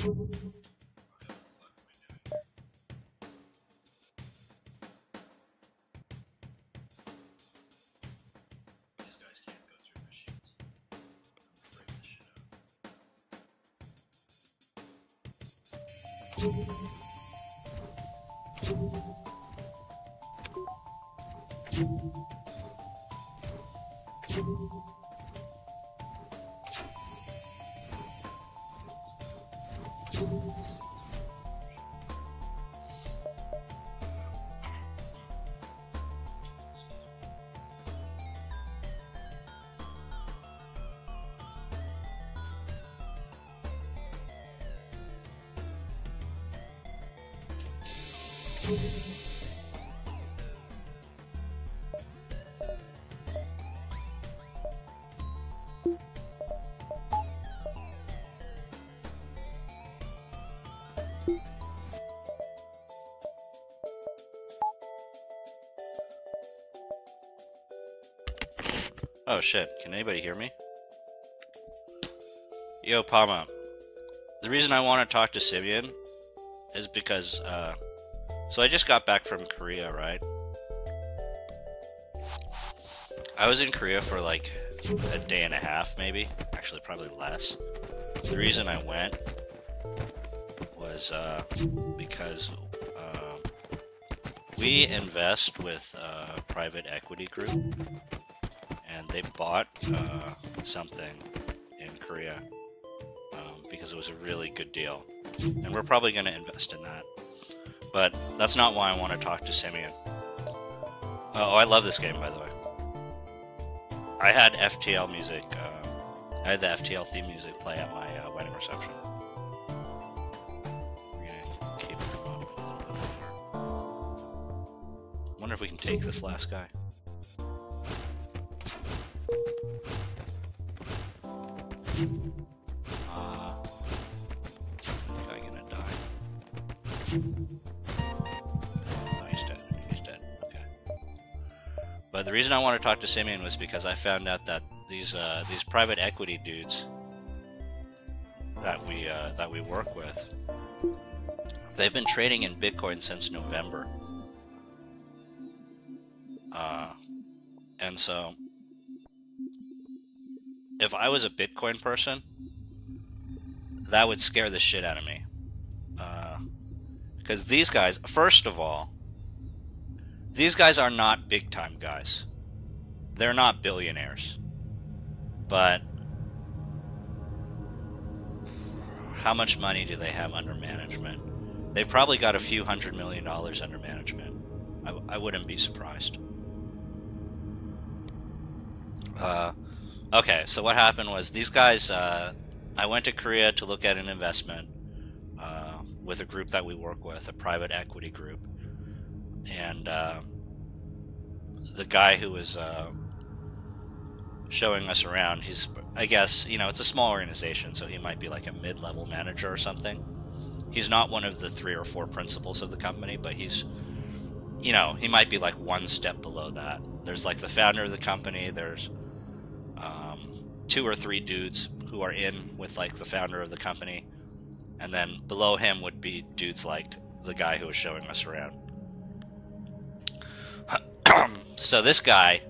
These guys can't go through machines. I'm breaking this shit Oh shit, can anybody hear me? Yo, Pama. The reason I want to talk to Simeon is because, so I just got back from Korea, right? I was in Korea for like a day and a half, maybe. Actually, probably less. The reason I went was because we invest with a private equity group, and they bought something in Korea because it was a really good deal, and we're probably going to invest in that. But that's not why I want to talk to Simeon. Oh, I love this game, by the way. I had FTL music. I had the FTL theme music play at my wedding reception. We're gonna keep it up a little bit longer. Wonder if we can take this last guy. Guy gonna die. Oh, he's dead. He's dead. Okay. But the reason I want to talk to Simeon was because I found out that these private equity dudes that we work with, they've been trading in Bitcoin since November. And so, if I was a Bitcoin person, that would scare the shit out of me. Because these guys, first of all, these guys are not big time guys. They're not billionaires. But how much money do they have under management? They've probably got a few $100 million under management. I wouldn't be surprised. Okay, so what happened was these guys, I went to Korea to look at an investment with a group that we work with, a private equity group. And the guy who was showing us around, he's, I guess, you know, it's a small organization, so he might be like a mid-level manager or something. He's not one of the 3 or 4 principals of the company, but he's, you know, he might be like one step below that. There's like the founder of the company, there's 2 or 3 dudes who are in with like the founder of the company, and then below him would be dudes like the guy who was showing us around. So this guy,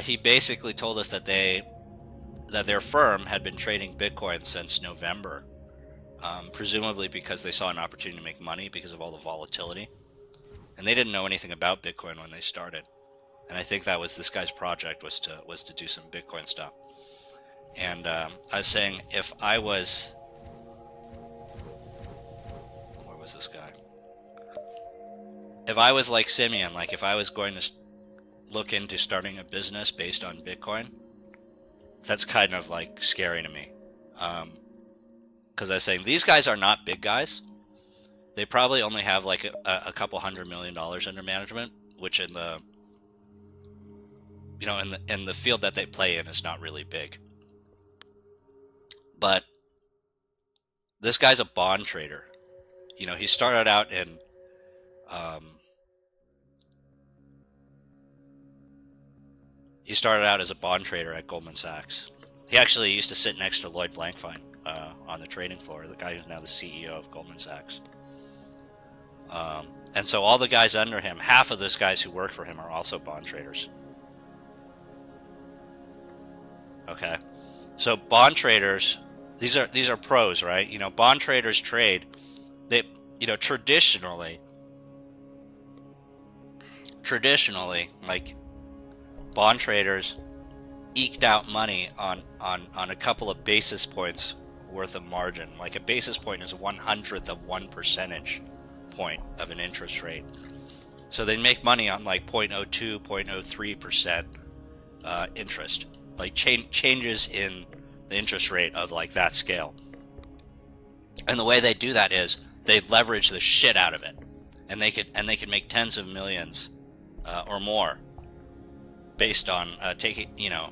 he basically told us that their firm had been trading Bitcoin since November, presumably because they saw an opportunity to make money because of all the volatility, and they didn't know anything about Bitcoin when they started. And I think that was this guy's project, was to do some Bitcoin stuff. And I was saying, if I was, where was this guy? If I was like Simeon, like if I was going to look into starting a business based on Bitcoin, that's kind of like scary to me. Because I was saying, these guys are not big guys. They probably only have like a couple $100 million under management, which in the, you know, in the field that they play in is not really big. But this guy's a bond trader. You know, he started out in he started out as a bond trader at Goldman Sachs. He actually used to sit next to Lloyd Blankfein. on the trading floor, the guy who's now the CEO of Goldman Sachs. And so all the guys under him, half of those guys who work for him are also bond traders. Okay, so bond traders, these are pros, right? You know, bond traders trade. They, you know, traditionally, like, bond traders eked out money on a couple of basis points worth of margin. Like, a basis point is 1/100th of 1 percentage point of an interest rate. So they make money on like 0.02, 0.03% interest. Like changes in the interest rate of like that scale. And the way they do that is they leverage the shit out of it, and they can make tens of millions or more based on taking, you know,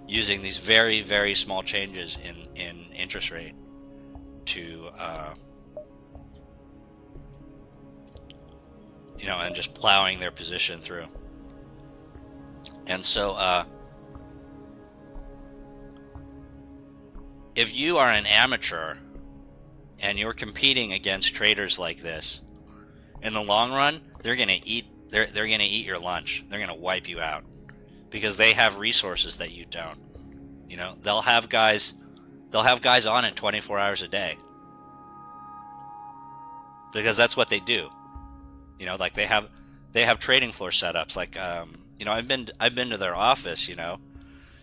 using these very, very small changes in interest rate to you know, and just plowing their position through. And so if you are an amateur and you're competing against traders like this, in the long run, they're gonna eat your lunch. They're gonna wipe you out because they have resources that you don't. You know, they'll have guys on it 24 hours a day because that's what they do. You know, like they have trading floor setups. Like, you know, I've been to their office. You know,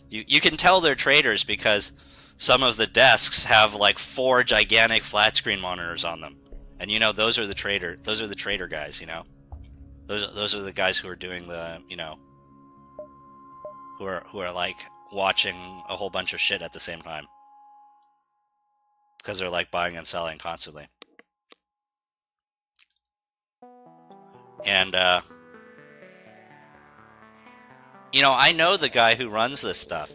you can tell they're traders because some of the desks have like 4 gigantic flat screen monitors on them, and you know, those are the trader guys. You know, those are the guys who are doing the, you know, who are like watching a whole bunch of shit at the same time because they're like buying and selling constantly. And you know, I know the guy who runs this stuff,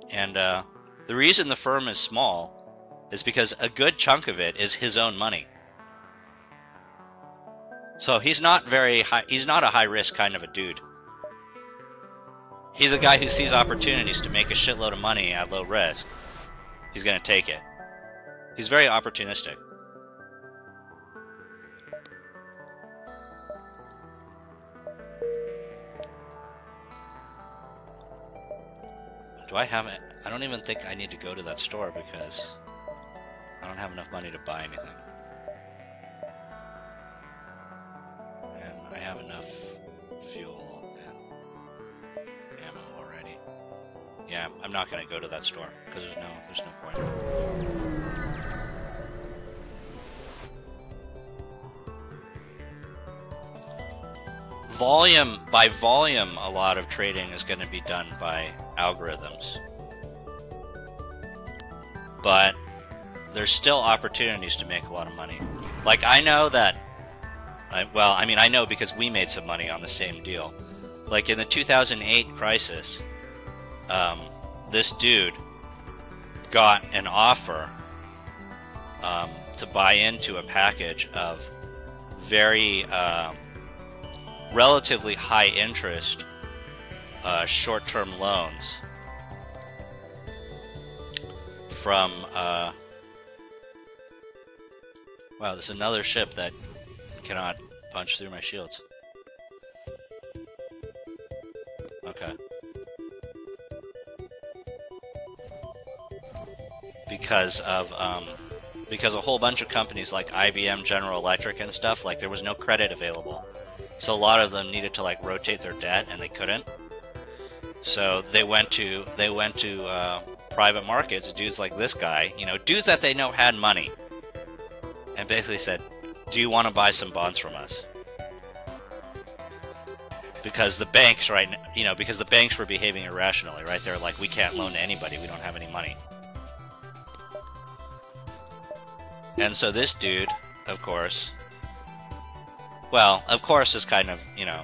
and the reason the firm is small is because a good chunk of it is his own money. So he's not very high. He's not a high risk kind of a dude. He's a guy who sees opportunities to make a shitload of money at low risk. He's going to take it. He's very opportunistic. Do I have it? I don't even think I need to go to that store because I don't have enough money to buy anything. And I have enough fuel and ammo already. Yeah, I'm not going to go to that store because there's no point. By volume, a lot of trading is going to be done by algorithms. But there's still opportunities to make a lot of money. Like, I know that, well, I mean, I know because we made some money on the same deal. Like, in the 2008 crisis, this dude got an offer to buy into a package of very relatively high interest short-term loans from wow, there's another ship that cannot punch through my shields. Okay. Because a whole bunch of companies like IBM, General Electric and stuff, like, there was no credit available. So a lot of them needed to like rotate their debt, and they couldn't. So they went to private markets, dudes like this guy, you know, dudes that they know had money, and basically said, "Do you want to buy some bonds from us?" Because the banks, right, you know, because the banks were behaving irrationally, right? They're like, "We can't loan to anybody. We don't have any money." And so this dude, of course. Well, of course is kind of, you know,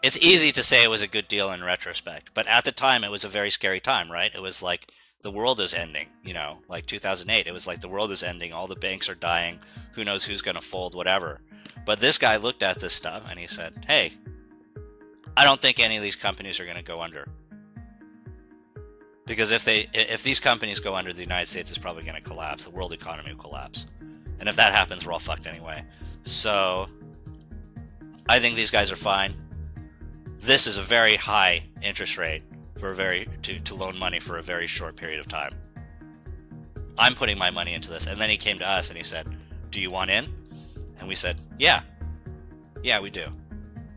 it's easy to say it was a good deal in retrospect, but at the time it was a very scary time, right? It was like the world is ending, you know, like 2008. It was like the world is ending, all the banks are dying, who knows who's going to fold, whatever. But this guy looked at this stuff and he said, "Hey, I don't think any of these companies are going to go under." Because if these companies go under, the United States is probably going to collapse. The world economy will collapse. And if that happens, we're all fucked anyway. So I think these guys are fine. This is a very high interest rate for to loan money for a very short period of time. I'm putting my money into this. And then he came to us and he said, do you want in? And we said, yeah. Yeah, we do.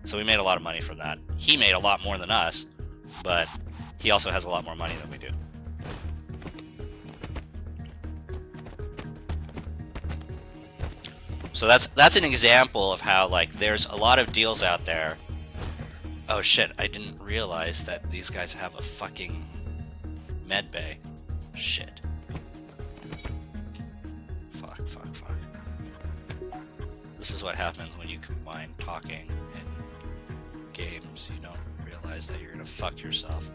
So we made a lot of money from that. He made a lot more than us, but he also has a lot more money than we do. So that's an example of how, like, there's a lot of deals out there. Oh shit, I didn't realize that these guys have a fucking med bay. Shit. Fuck. This is what happens when you combine talking and games. You don't realize that you're gonna fuck yourself.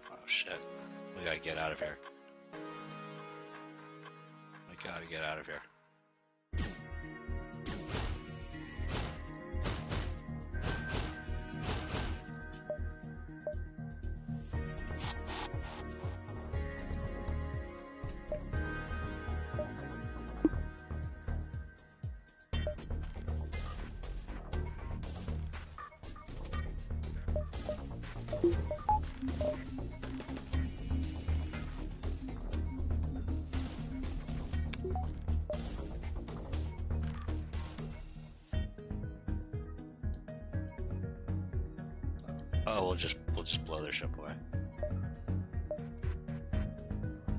Oh shit. We gotta get out of here. We gotta get out of here. Oh, we'll just blow their ship away.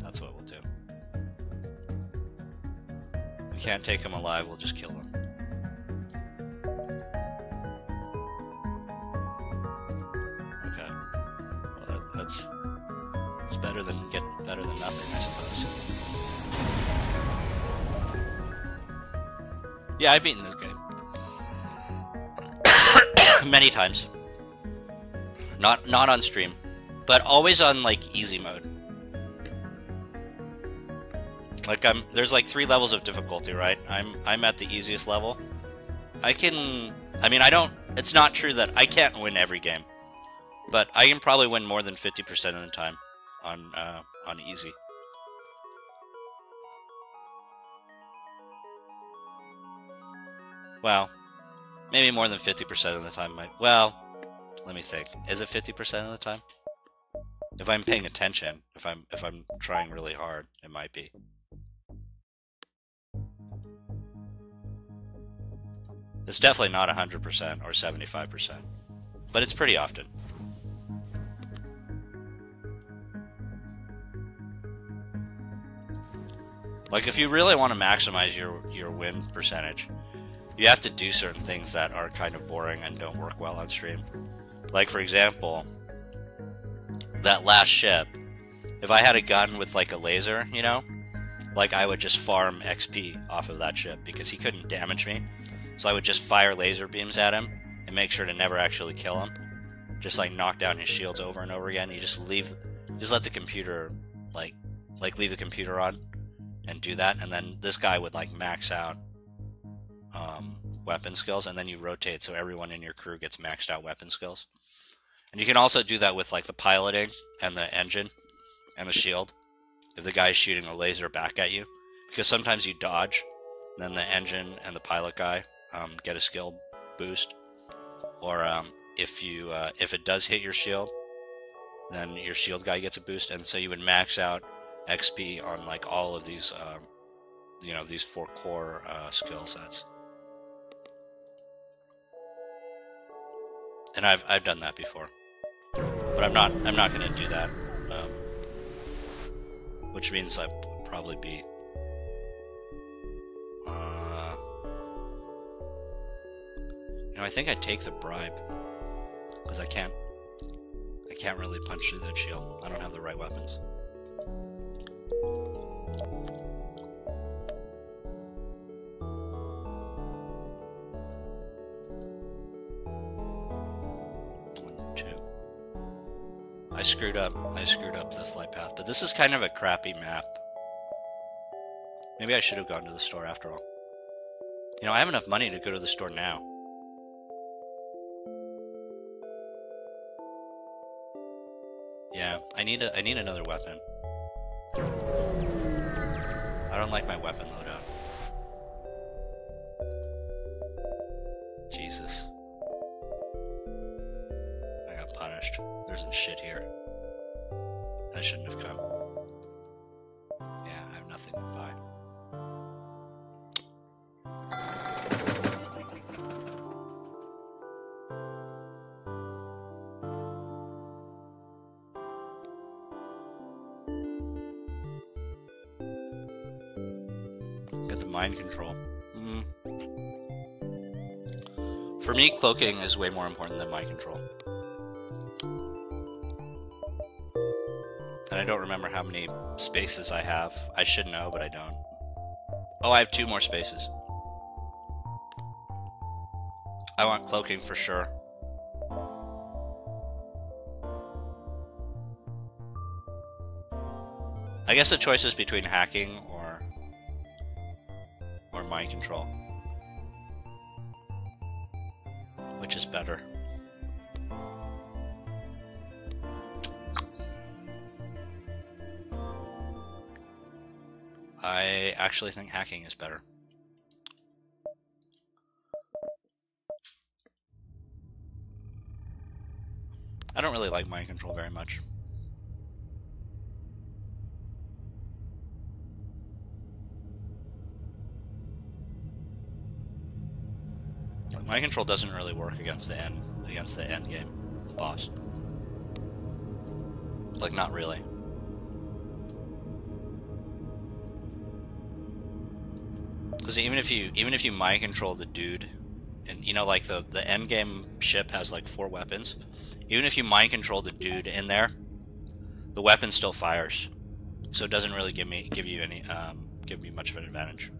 That's what we'll do. We can't take them alive, we'll just kill them. Okay. Well, that's better than nothing, I suppose. Yeah, I've beaten this game many times. Not on stream, but always on like easy mode. Like there's like 3 levels of difficulty, right? I'm at the easiest level. It's not true that I can't win every game, but I can probably win more than 50% of the time on easy. Well, maybe more than 50% of the time. Well, let me think. Is it 50% of the time? If I'm paying attention, if I'm trying really hard, it might be. It's definitely not 100% or 75%, but it's pretty often. Like, if you really want to maximize your win percentage, you have to do certain things that are kind of boring and don't work well on stream. Like, for example, that last ship, if I had a gun with like a laser, you know, like I would just farm XP off of that ship because he couldn't damage me. So I would just fire laser beams at him and make sure to never actually kill him. Just like knock down his shields over and over again. You just let the computer like leave the computer on and do that, and then this guy would like max out weapon skills, and then you rotate so everyone in your crew gets maxed out weapon skills. And you can also do that with like the piloting and the engine and the shield. If the guy's shooting a laser back at you, because sometimes you dodge, then the engine and the pilot guy get a skill boost. Or if it does hit your shield, then your shield guy gets a boost, and so you would max out XP on like all of these, these 4 core skill sets. And I've done that before, but I'm not gonna do that, which means I'd probably be I think I'd take the bribe because I can't really punch through that shield. I don't have the right weapons. I screwed up the flight path, but this is kind of a crappy map. Maybe I should have gone to the store after all. You know, I have enough money to go to the store now. Yeah, I need another weapon. I don't like my weapon loadout. Jesus. I got punished. There's some shit here. I shouldn't have come. Yeah, I have nothing to buy. Get the mind control. For me, cloaking is way more important than mind control. And I don't remember how many spaces I have. I should know, but I don't. Oh, I have 2 more spaces. I want cloaking for sure. I guess the choice is between hacking or mind control. Which is better? I actually think hacking is better. I don't really like mind control very much. Mind control doesn't really work against the end game boss. Like, not really. Because even if you mind control the dude, and you know, like the end game ship has like 4 weapons. Even if you mind control the dude in there, the weapon still fires, so it doesn't really give me much of an advantage.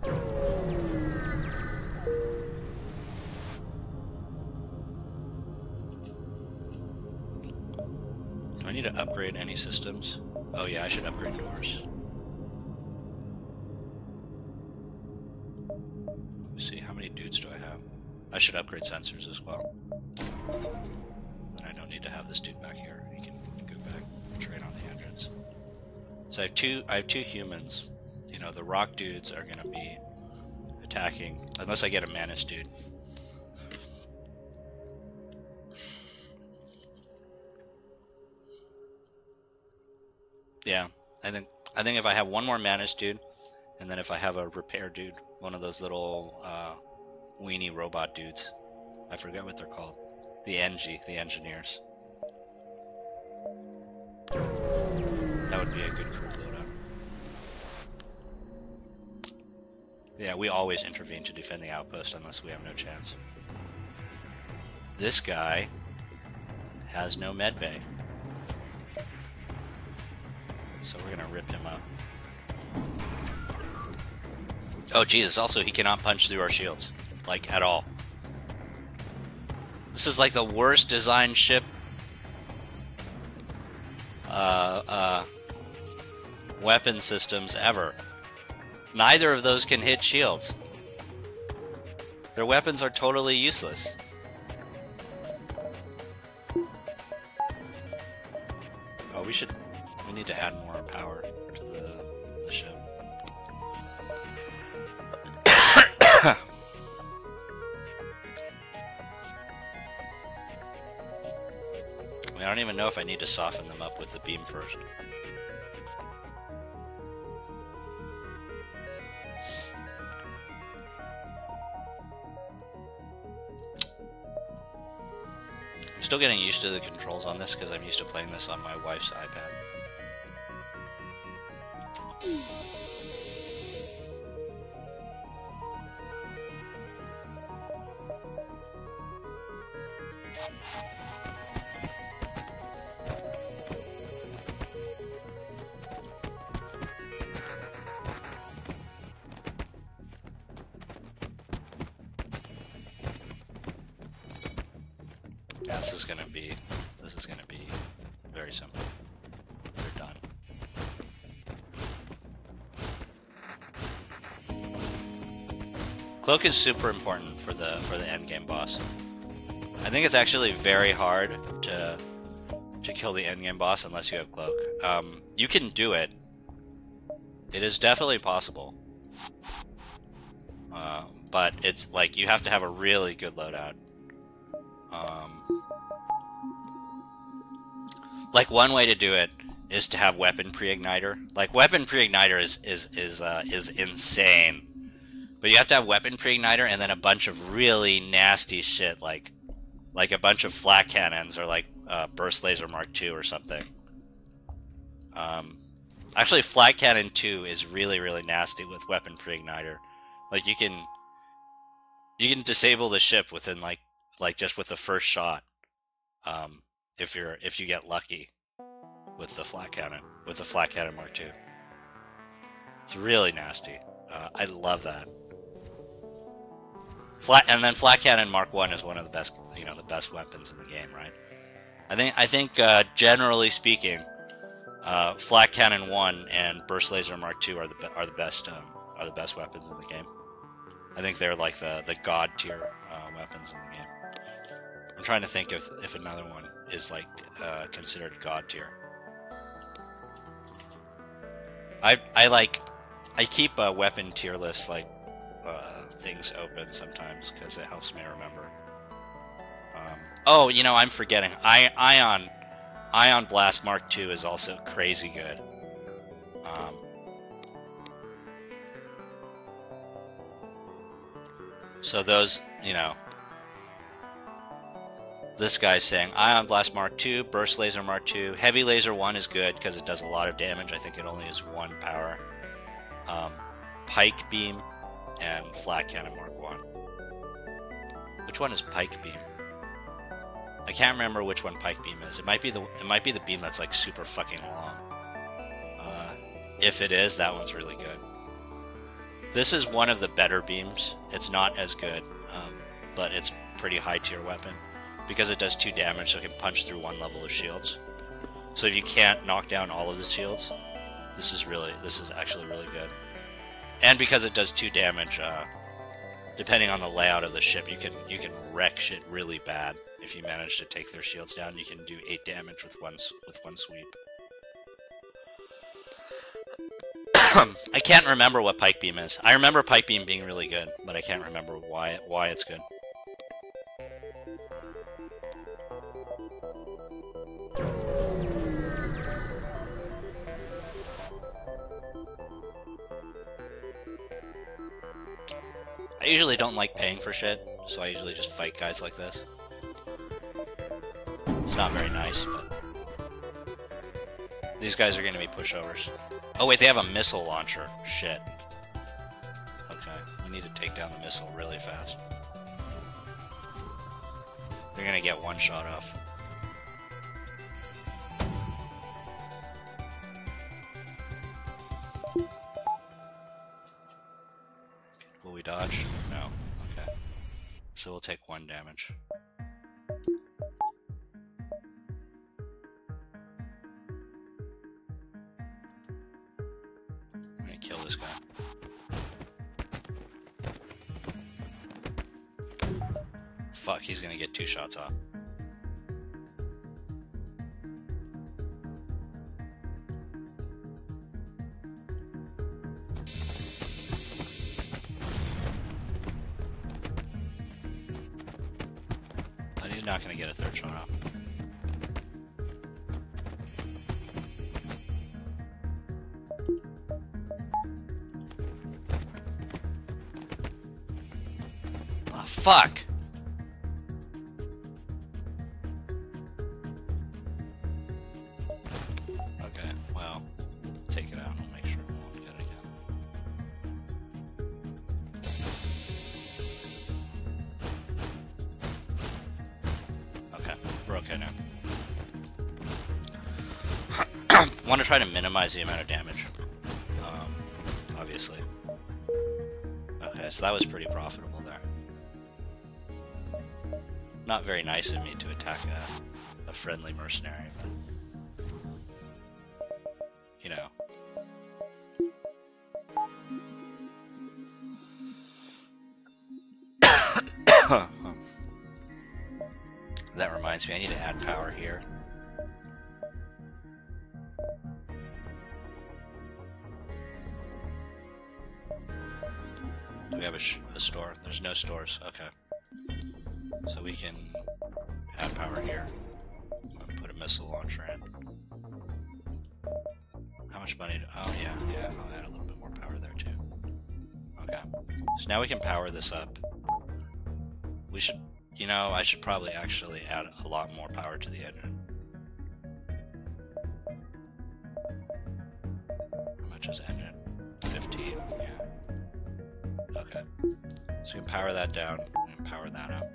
Do I need to upgrade any systems? Oh yeah, I should upgrade doors. Let's see, how many dudes do I have? I should upgrade sensors as well. Then I don't need to have this dude back here. He can go back and train on the engines. So I have two humans. You know, the rock dudes are gonna be attacking unless I get a Manus dude. Yeah, I think if I have one more Manus dude, and then if I have a repair dude, one of those little weenie robot dudes, I forget what they're called, the engineers. That would be a good crew loadout. Yeah, we always intervene to defend the outpost unless we have no chance. This guy has no medbay, so we're gonna rip him up. Oh Jesus, also he cannot punch through our shields, like, at all. This is like the worst designed ship weapon systems ever. Neither of those can hit shields. Their weapons are totally useless. Oh, we need to add more power to the ship. I don't even know if I need to soften them up with the beam first. I'm still getting used to the controls on this because I'm used to playing this on my wife's iPad. This is gonna be very simple. They're done. Cloak is super important for the end game boss. I think it's actually very hard to kill the end game boss unless you have Cloak. You can do it. It is definitely possible. But it's like you have to have a really good loadout. Like one way to do it is to have weapon pre-igniter. Like weapon pre-igniter is insane. But you have to have weapon pre-igniter and then a bunch of really nasty shit like a bunch of flat cannons or like burst laser Mark II or something. Actually, flat cannon 2 is really nasty with weapon pre-igniter. Like you can disable the ship within like just with the first shot. If you get lucky with the flat cannon Mark II. It's really nasty. I love that. Flat cannon Mark I is one of the best, the best weapons in the game, right? I think generally speaking, flat cannon 1 and burst laser Mark II are the best weapons in the game. I think they're like the god tier weapons in the game. I'm trying to think if another one is like considered god tier. I keep a weapon tier list like things open sometimes because it helps me remember. Oh, I'm forgetting. Ion Blast Mark II is also crazy good. So those, this guy's saying Ion Blast Mark II, Burst Laser Mark II, Heavy Laser 1 is good because it does a lot of damage. I think it only is 1 power. Pike Beam and Flat Cannon Mark I. Which one is Pike Beam? I can't remember which one Pike Beam is. It might be the beam that's like super fucking long. If it is, that one's really good. This is one of the better beams. It's not as good, but it's pretty high tier weapon because it does 2 damage, so it can punch through 1 level of shields. So if you can't knock down all of the shields, this is actually really good. And because it does 2 damage, depending on the layout of the ship, you can wreck shit really bad. If you manage to take their shields down, you can do 8 damage with one sweep. I can't remember what Pike Beam is. I remember Pike Beam being really good, but I can't remember why it's good. I usually don't like paying for shit, so I usually just fight guys like this. It's not very nice, but these guys are going to be pushovers. Oh wait, they have a missile launcher. Shit. Okay, we need to take down the missile really fast. They're going to get 1 shot off. Will we dodge? No. Okay. So we'll take 1 damage. I'm gonna kill this guy. Fuck, he's gonna get 2 shots off. But he's not gonna get a 3rd shot off. Oh, fuck! Okay, well, take it out and make sure we won't get it again. Okay, we're okay now. Want to try to minimize the amount of damage, obviously. Okay, so that was pretty profitable there. Not very nice of me to attack a friendly mercenary, but you know. That reminds me, I need to add power here. Do we have a store? There's no stores. Okay. So we can add power here. Put a missile launcher in. How much money? Oh yeah, I'll add a little bit more power there too. Okay. So now we can power this up. We should, you know, I should probably actually add a lot more power to the engine. How much is engine? 15, yeah. Okay. So we can power that down and power that up.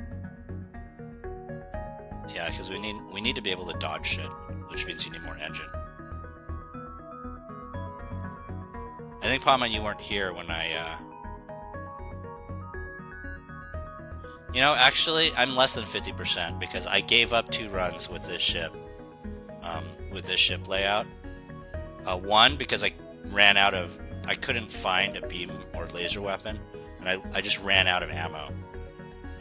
Yeah, because we need to be able to dodge shit, which means you need more engine. I think, Palma, you weren't here when I, You know, actually, I'm less than 50% because I gave up 2 runs with this ship layout. One, because I ran out of... I couldn't find a beam or laser weapon, and I just ran out of ammo.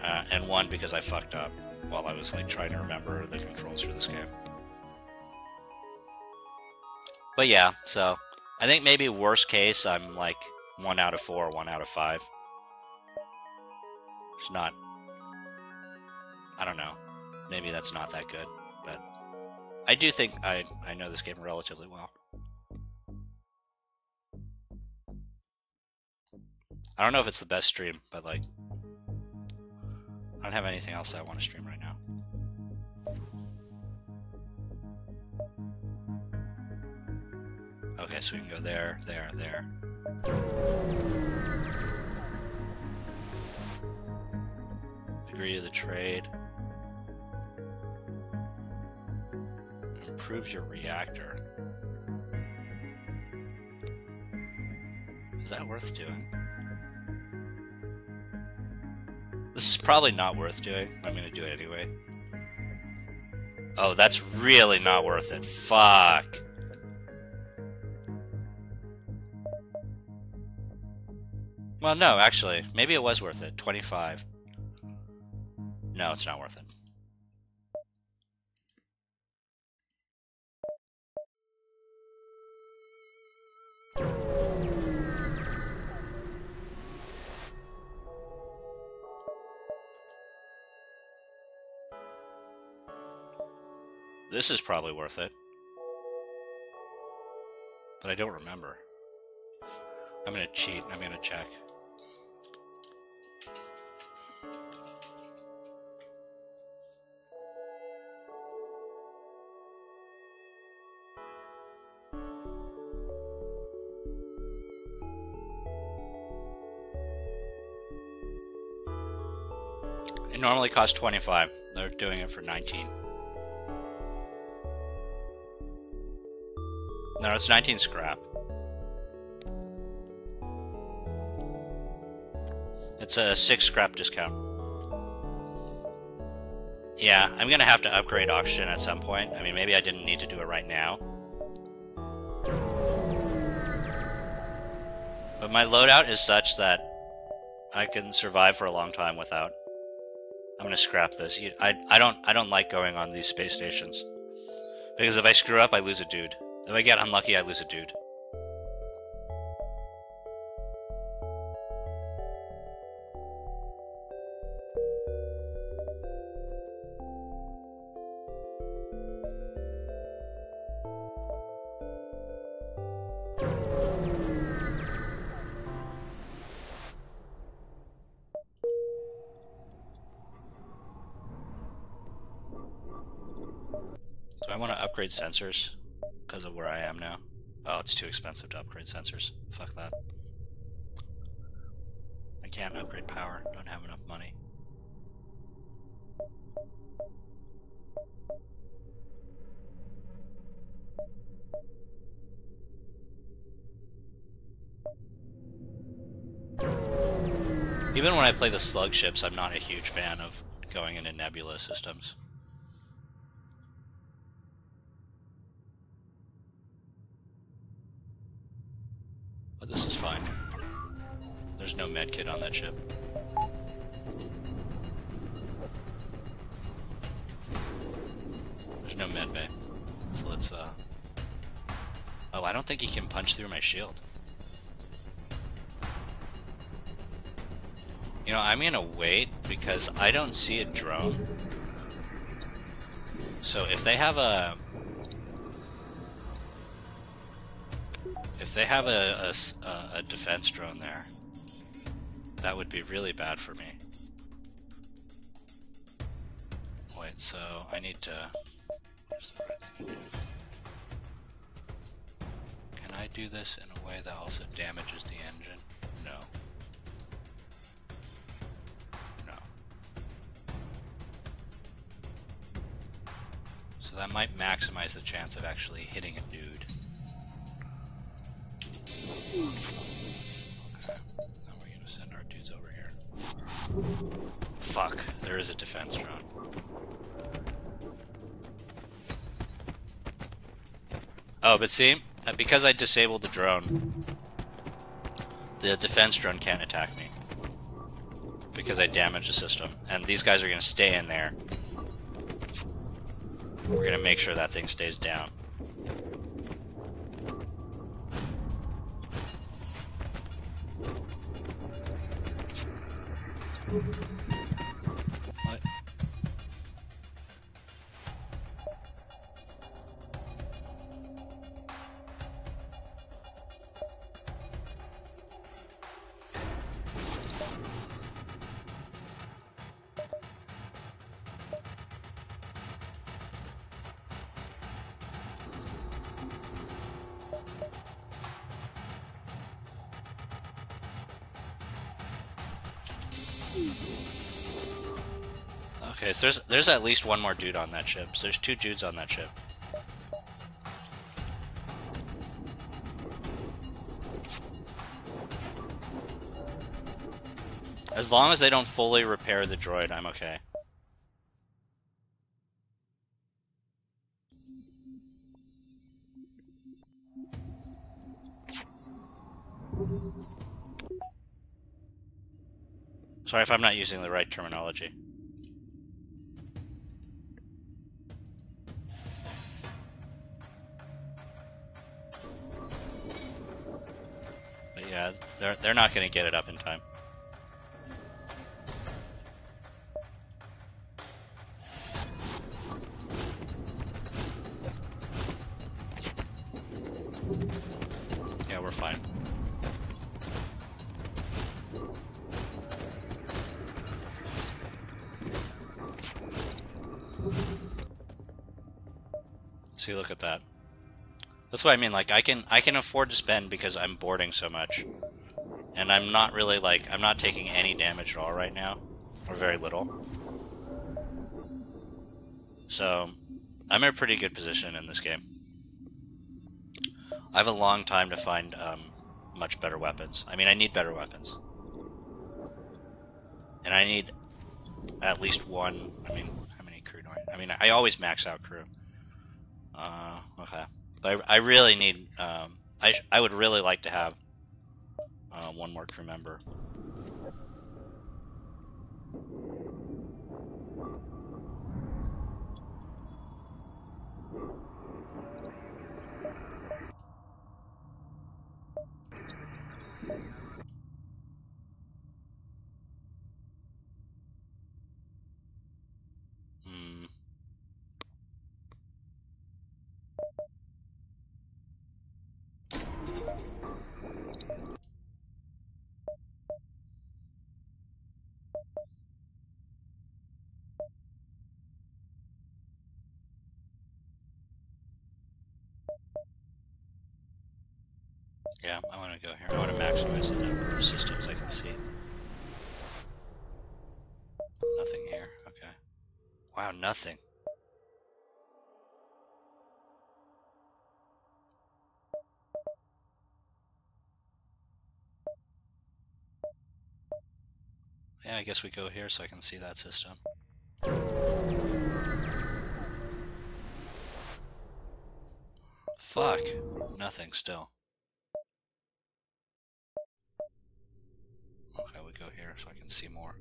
And one, because I fucked up while I was, like, trying to remember the controls for this game. But yeah, so... I think maybe worst case, I'm like 1 out of 4, 1 out of 5. It's not... I don't know. Maybe that's not that good, but I do think I know this game relatively well. I don't know if it's the best stream, but like, I don't have anything else I want to stream right now. Okay, so we can go there, there, there. Agree to the trade. Improve your reactor. Is that worth doing? This is probably not worth doing. I'm gonna do it anyway. Oh, that's really not worth it. Fuck. Well, no, actually. Maybe it was worth it. 25. No, it's not worth it. This is probably worth it. But I don't remember. I'm gonna cheat. I'm gonna check. It normally costs 25. They're doing it for 19. No, it's 19 scrap. It's a 6 scrap discount. Yeah, I'm gonna have to upgrade oxygen at some point. I mean, maybe I didn't need to do it right now. But my loadout is such that I can survive for a long time without. I'm gonna scrap this. I don't like going on these space stations. Because if I screw up, I lose a dude. If I get unlucky, I lose a dude. So I want to upgrade sensors because of where I am now. Oh, it's too expensive to upgrade sensors. Fuck that. I can't upgrade power. Don't have enough money. Even when I play the slug ships, I'm not a huge fan of going into nebula systems. But this is fine. There's no medkit on that ship. no medbay. So let's, Oh, I don't think he can punch through my shield. You know, I'm gonna wait because I don't see a drone. So if they have a... a defense drone there, that would be really bad for me. Wait, so I need to... Where's the right thing to do? Can I do this in a way that also damages the engine? No. No. So that might maximize the chance of actually hitting a dude. Okay, now we're gonna send our dudes over here. Fuck, there is a defense drone. Oh, but see, because I disabled the drone, the defense drone can't attack me. Because I damaged the system. And these guys are gonna stay in there. We're gonna make sure that thing stays down. What? Okay, so there's at least one more dude on that ship. So there's 2 dudes on that ship. As long as they don't fully repair the droid, I'm okay. Sorry if I'm not using the right terminology. But yeah, they're not going to get it up in time. Yeah, we're fine. See, look at that. That's what I mean, like, I can afford to spend because I'm boarding so much. And I'm not really, like, I'm not taking any damage at all right now. Or very little. So, I'm in a pretty good position in this game. I have a long time to find much better weapons. I mean, I need better weapons. And I need at least one. I mean, how many crew do I mean, I always max out crew. Okay. But I really need, I would really like to have one more crew member. Yeah, I want to go here. I want to maximize the number of systems I can see. Nothing here. Okay. Wow, nothing. Yeah, I guess we go here so I can see that system. Fuck. Nothing still. Okay, we go here so I can see more.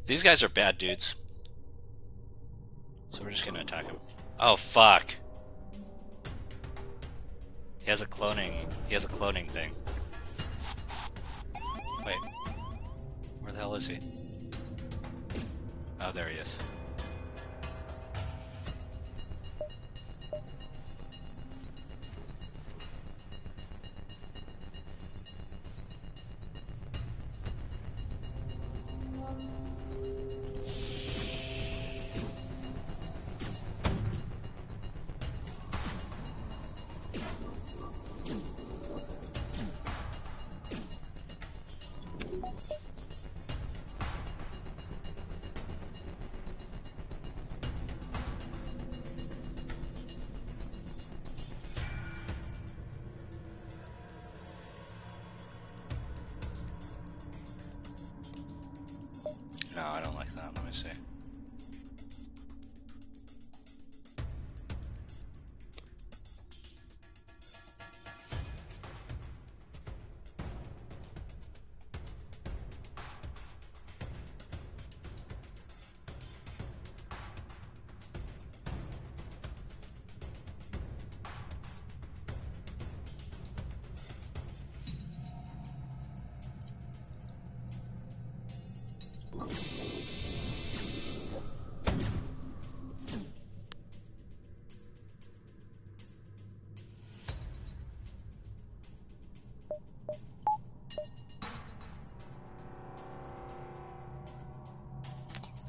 These guys are bad dudes. So we're just gonna attack him. Oh fuck. He has a cloning thing. Wait. Where the hell is he? Oh, there he is. No, I don't like that. Let me see.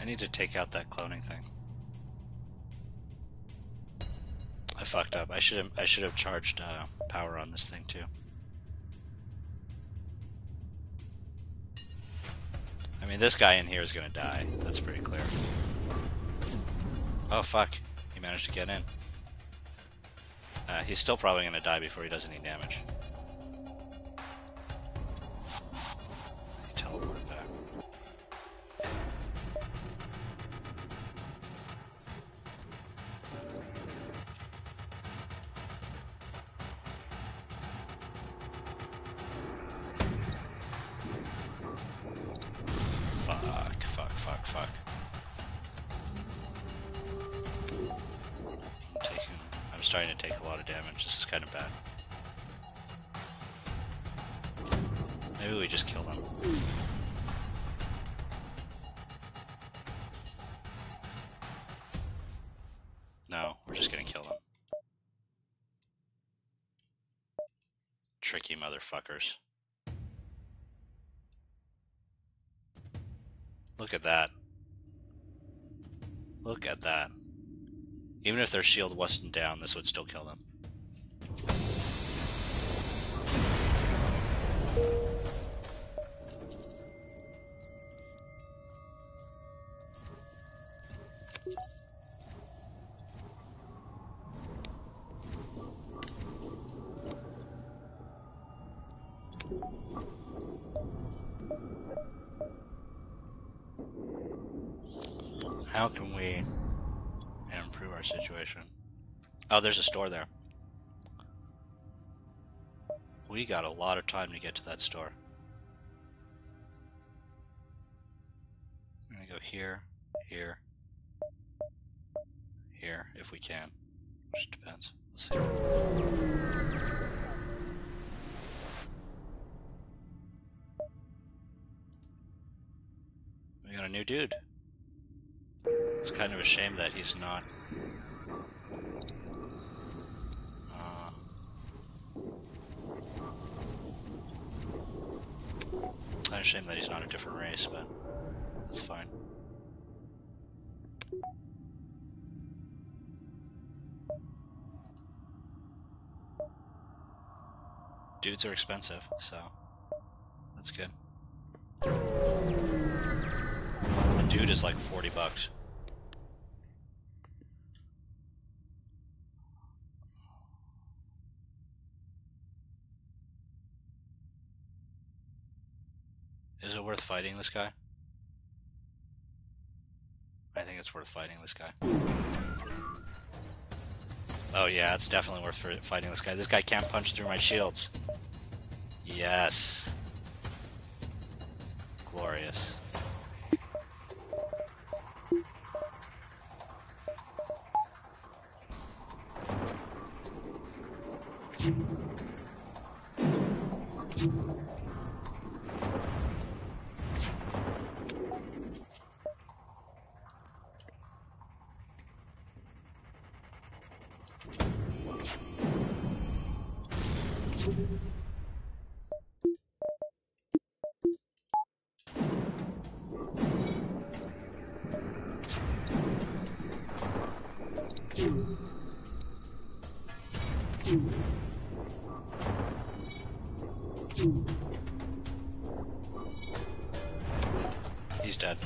I need to take out that cloning thing. I fucked up. I should have charged power on this thing too. I mean, this guy in here is gonna die. That's pretty clear. Oh fuck! He managed to get in. He's still probably gonna die before he does any damage. He teleported back. Fuck. I'm starting to take a lot of damage. This is kind of bad. Maybe we just kill them. No, we're just gonna kill them. Tricky motherfuckers. Look at that. Look at that. Even if their shield wasn't down, this would still kill them. How can we improve our situation? Oh, there's a store there. We got a lot of time to get to that store. I'm gonna go here, here, here, if we can. Just depends. Let's see. We got a new dude. It's kind of a shame that he's not. Kind of a shame that he's not a different race, but that's fine. Dudes are expensive, so that's good. A dude is like $40. Is it worth fighting this guy? I think it's worth fighting this guy. Oh yeah, it's definitely worth fighting this guy. This guy can't punch through my shields. Yes. Glorious. He's dead.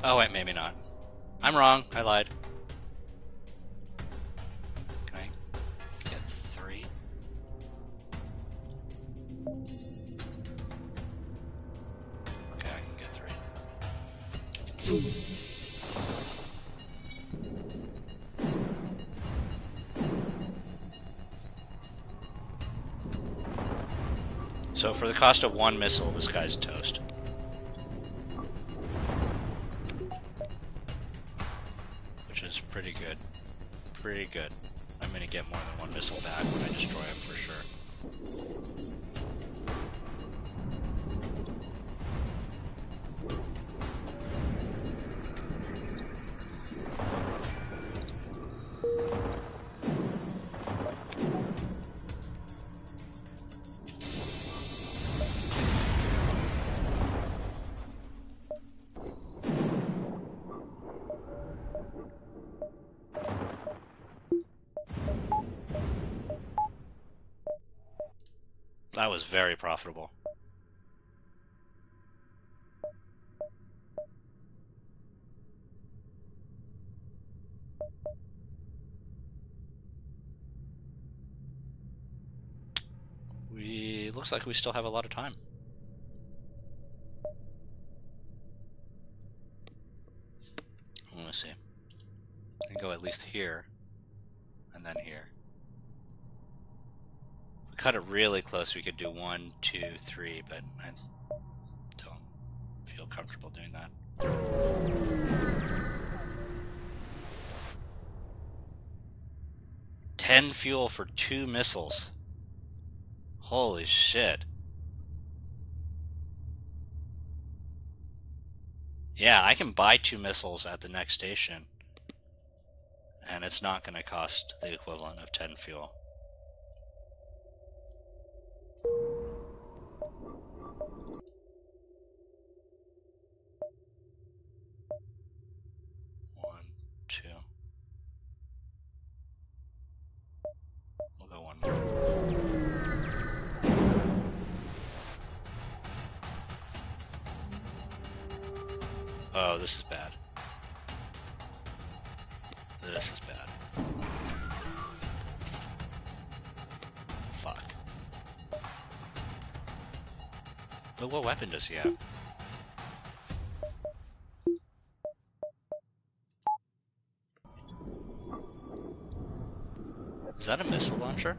Oh wait, maybe not. I'm wrong. I lied. Can I get 3? Okay, I can get 3. So for the cost of 1 missile, this guy's toast. Which is pretty good. Pretty good. I'm gonna get more than 1 missile back when I destroy him for sure. That was very profitable. Looks like we still have a lot of time. I want to see. I can go at least here, and then here. If we cut it really close, we could do 1, 2, 3, but I don't feel comfortable doing that. $10 fuel for 2 missiles. Holy shit. Yeah, I can buy 2 missiles at the next station, and it's not going to cost the equivalent of 10 fuel. One, 2. We'll go 1 more. Oh, this is bad. This is bad. Fuck. But what weapon does he have? Is that a missile launcher?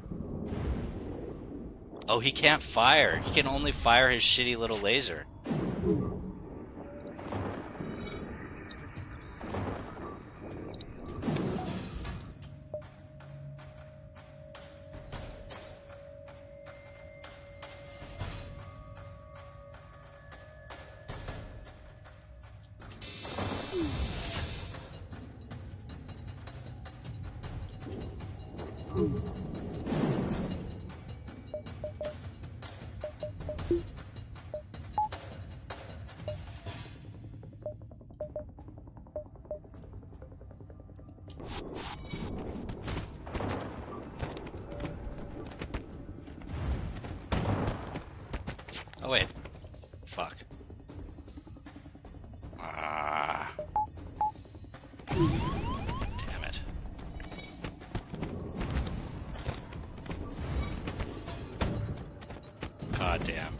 Oh, he can't fire. He can only fire his shitty little laser. Oh wait. Fuck. Ah. Damn it. God damn.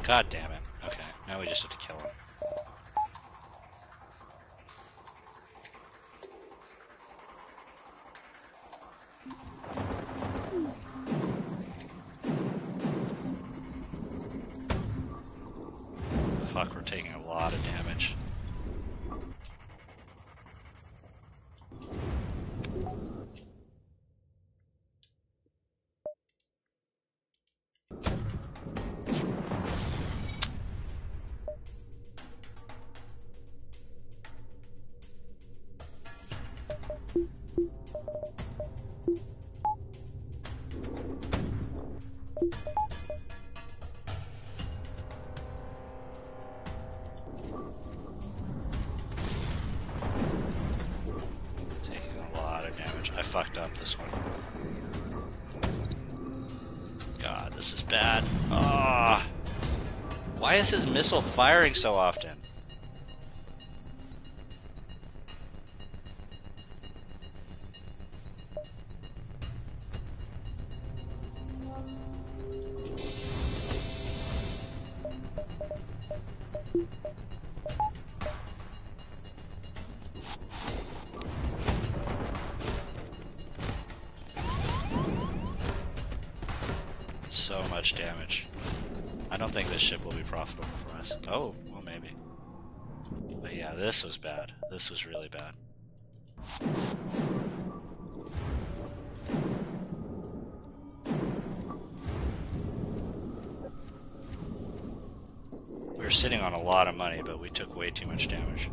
God damn it. Okay. Now we just have to kill him. Fuck, we're taking a lot of damage. I fucked up this one. God, this is bad. Ah, why is his missile firing so often? So much damage. I don't think this ship will be profitable for us. Oh, well maybe. But yeah, this was bad. This was really bad. We were sitting on a lot of money, but we took way too much damage.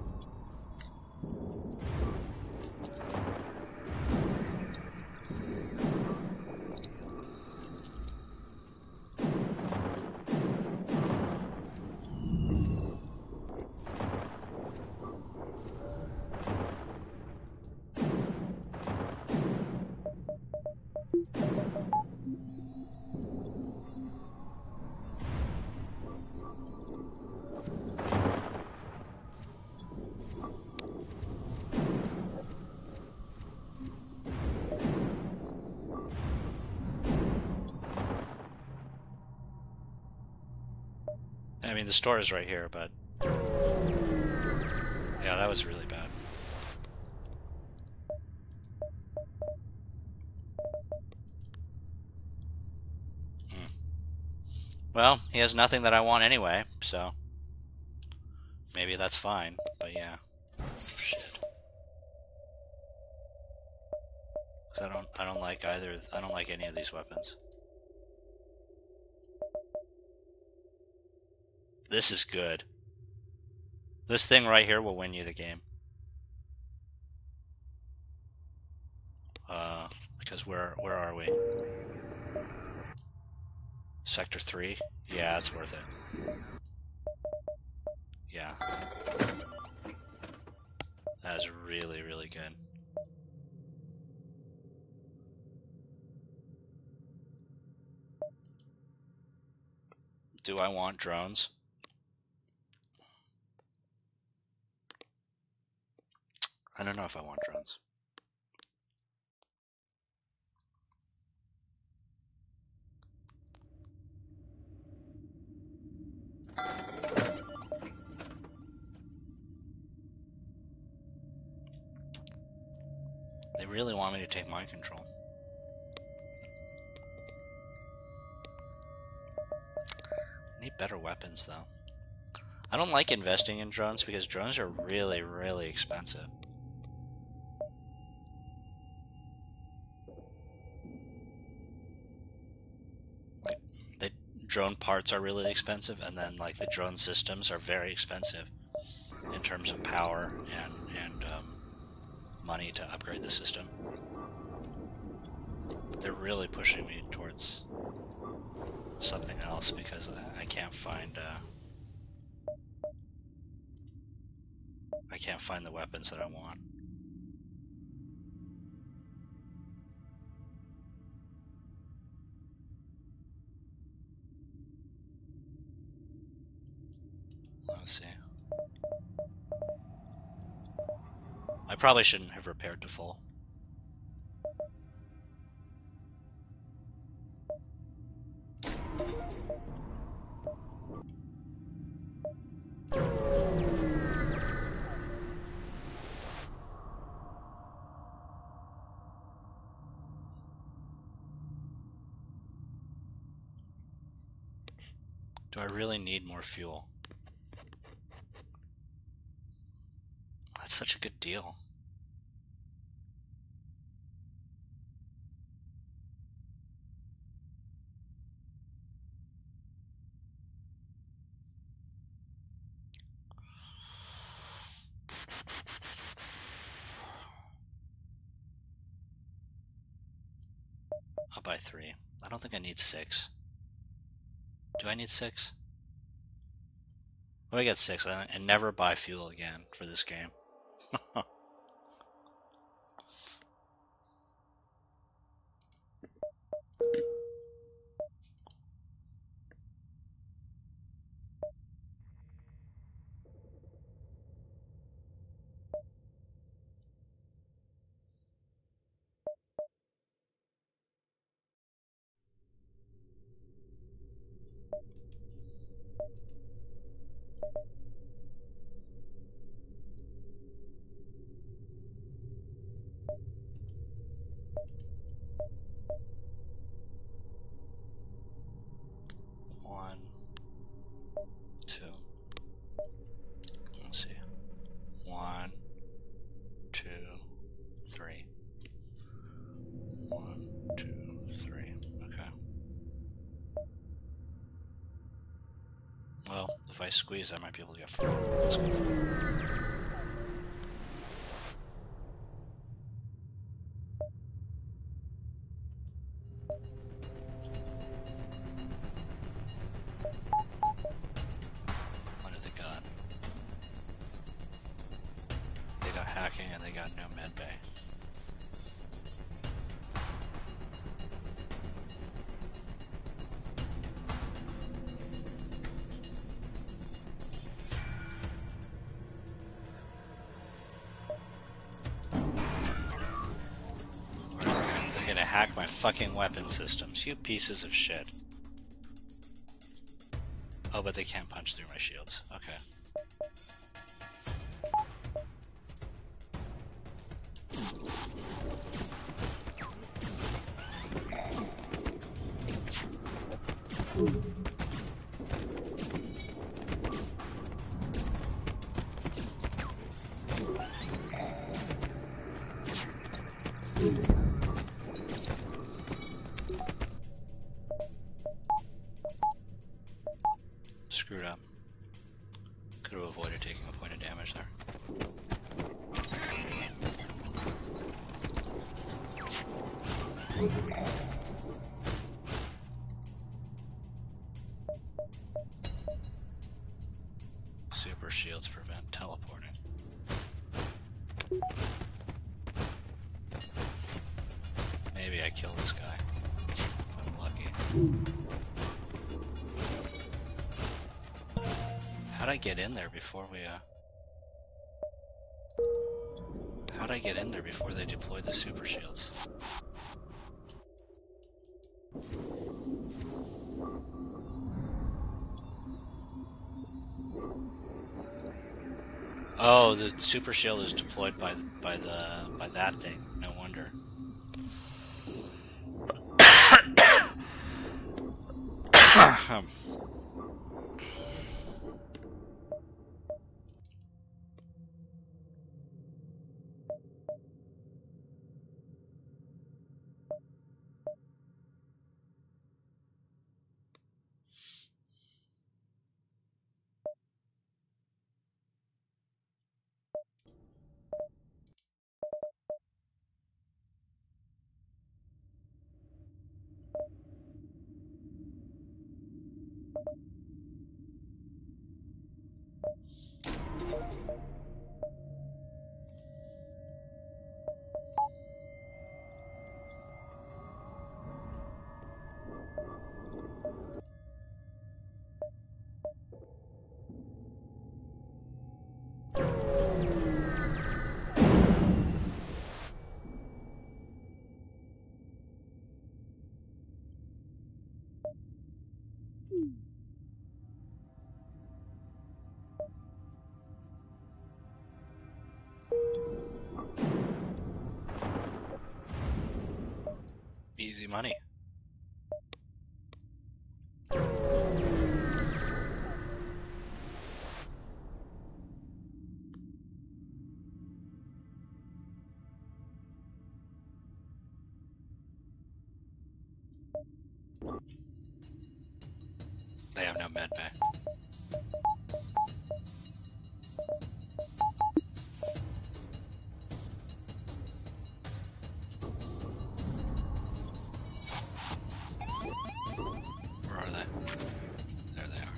I mean, the store is right here, but yeah, that was really bad. Well, he has nothing that I want anyway, so maybe that's fine, but yeah. Shit. 'Cause I don't like either, I don't like any of these weapons. This is good. This thing right here will win you the game. Because where are we? Sector 3? Yeah, it's worth it. Yeah. That is really, really good. Do I want drones? I don't know if I want drones. They really want me to take mind control. I need better weapons, though. I don't like investing in drones because drones are really, really expensive. Like, the drone parts are really expensive, and then like the drone systems are very expensive in terms of power and money to upgrade the system. But they're really pushing me towards something else because I can't find the weapons that I want. Let's see. I probably shouldn't have repaired to full. Do I really need more fuel? That's such a good deal. I'll buy 3. I don't think I need 6. Do I need 6? Well, I get 6 and never buy fuel again for this game. One, 2. Let's see. 1, 2, 3. 1, 2, 3. Okay. Well, if I squeeze, I might be able to get 4. Let's go for it. What have they got? They got hacking and they got no med bay. They're gonna hack my fucking weapon systems, you pieces of shit. Oh, but they can't punch through my shields. Okay. Screwed up. Could have avoided taking a point of damage there. Super shields prevent teleporting. Maybe I kill this guy if I'm lucky. How'd I get in there before we, How'd I get in there before they deployed the super shields? Oh, the super shield is deployed by that thing. No wonder. Easy money. They have no med bay. Where are they? There they are.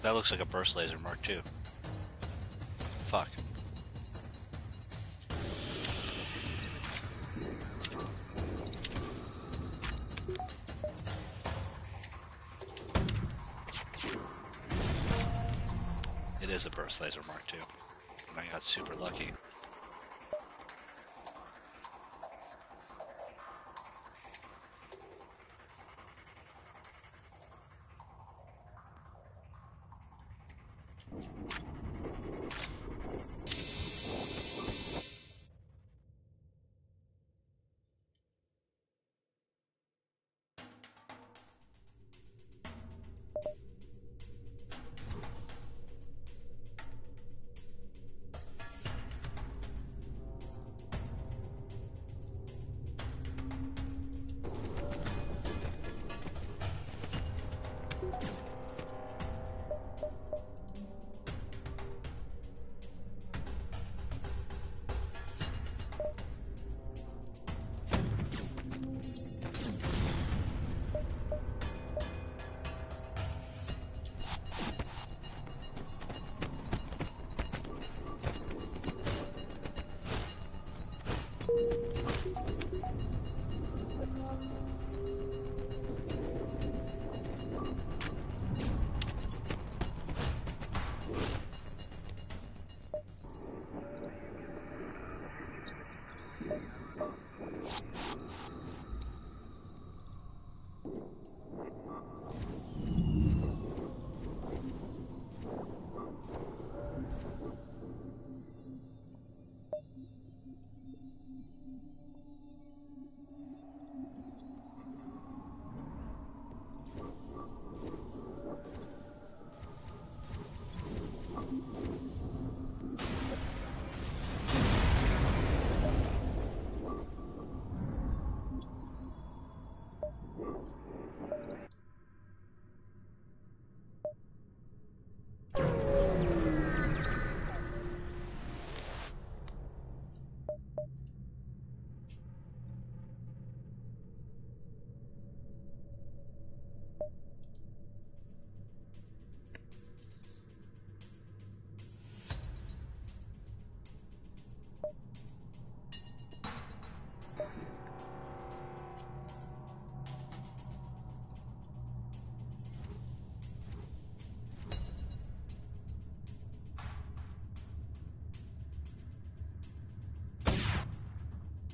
That looks like a burst laser Mark II. Fuck. It is a burst laser Mark II. I got super lucky.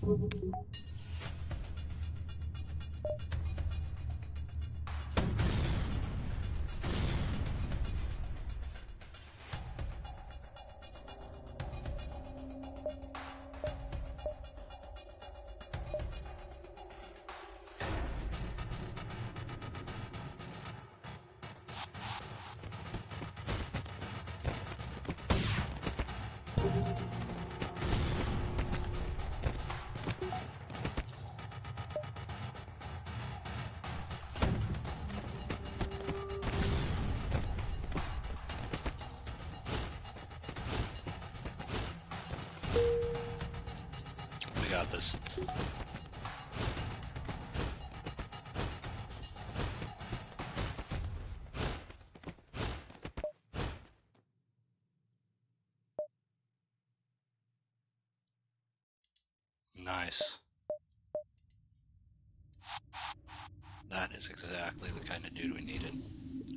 We got this. Nice. That is exactly the kind of dude we needed.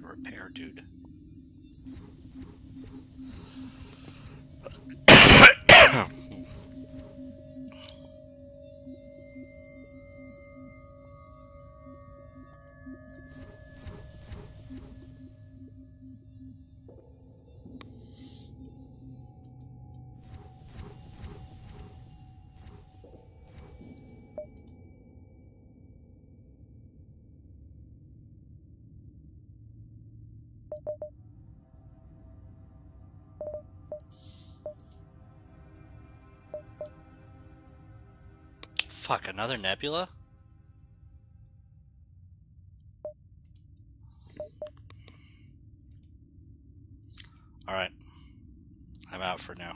A repair dude. Fuck, another nebula? Alright. I'm out for now.